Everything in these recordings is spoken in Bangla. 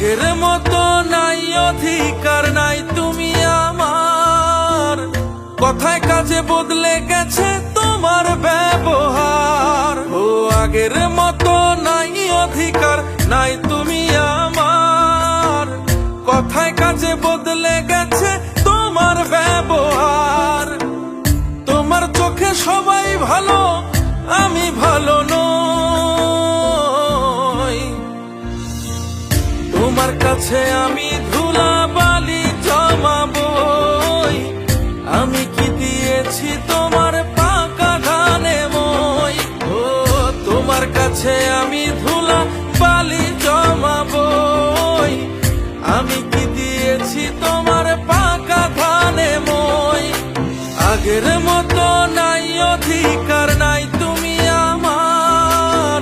আগের মতো নাই অধিকার নাই তুমি আমার, কথায় কাজে বদলে গেছে তোমার ব্যবহার। ও আগের মতো নাই অধিকার নাই তুমি আমার, কথায় কাজে বদলে গেছে তোমার ব্যবহার। তোমার চোখে সবাই ভালো, আমি ভালো নই। তোমার কাছে আমি ধুলা বালি জমাবই, আমি কি দিয়েছি তোমার পাকা ধানে মই। ও তোমার কাছে আমি ধুলা বালি জমাবই, আমি কি দিয়েছি তোমার পাকা ধানে মই। আগের মতো নাই অধিকার নাই তুমি আমার,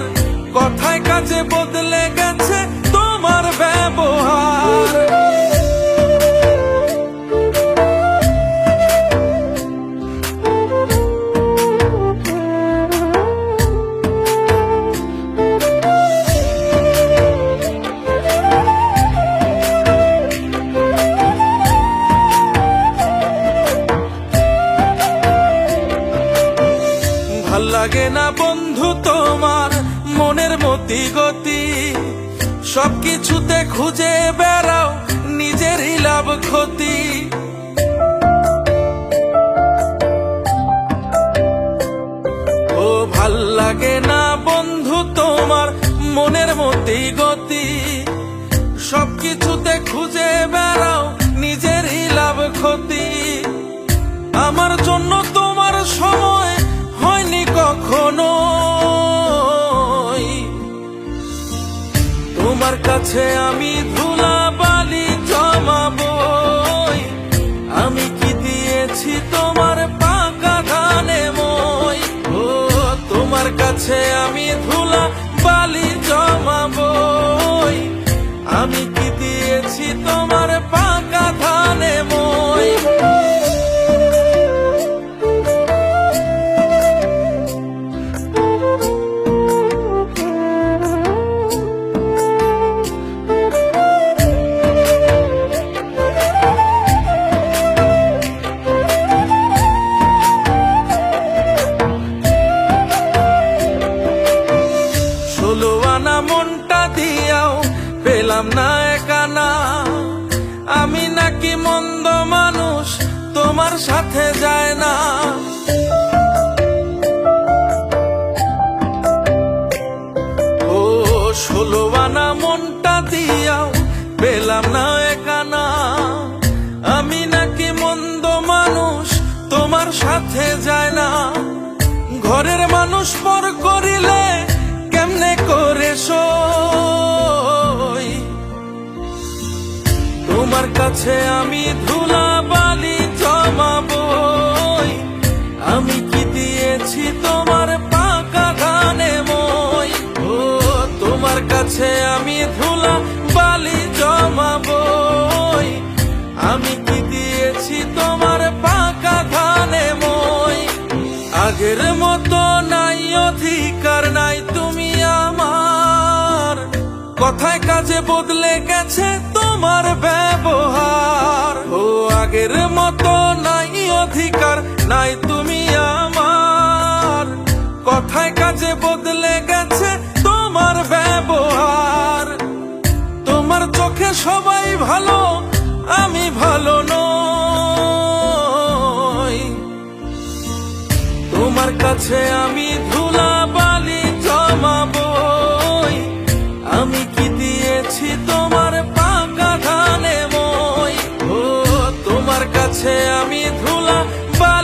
কথায় কাজে বদলে গেছে তোমার ব্যবহার। ভাল লাগে না বন্ধু তোমার মনের মতি গতি, সবকিছুতে খুঁজে বেড়াও নিজেরই লাভ ক্ষতি। ও ভাল লাগে না বন্ধু তোমার মনের মতি গতি, সবকিছুতে খুঁজে বেড়াও নিজেরই লাভ ক্ষতি। আমার জন্য তোমার সময় হয়নি কখনো, তোমার কাছে আমি ধুলা বালি জমাবই, আমি কি দিয়েছি তোমার পাকা ধানে মই। ও তোমার কাছে আমি ধুলা বালি জমাবই, আমি কি দিয়েছি তোমার পাকা ধানে মই। মনটা দিয়াও পেলাম না একানা, আমি নাকি মন্দ মানুষ তোমার সাথে যায় না। ও 16 আনা মনটা দিয়াও পেলাম না একানা, আমি নাকি মন্দ মানুষ তোমার সাথে যায় না। ঘরের মানুষ পর করিলে কেমনে করে সই, তোমার কাছে আমি ধুলা বালি জমাবই, আমি কি দিয়েছি তোমার পাকা ধানে মই। ও তোমার কাছে আমি ধুলা বালি জমাবই, আমি কি দিয়েছি তোমার পাকা ধানে মই। আগের মতো নাই অধিকার নাই তুমি আমার, কথায় কাজে বদলে গেছে তোমার ব্যবহার। ও আগের মতো নাই অধিকার নাই তুমি আমার, কথায় কাজে বদলে গেছে তোমার ব্যবহার। তোমার চোখে সবাই ভালো, আমি ভালো নই। তোমার কাছে আমি ধুলা বালি জমাবই, আমি কি দিয়েছি তোমার পাকা ধানে মই। ও তোমার কাছে আমি ধুলা বালি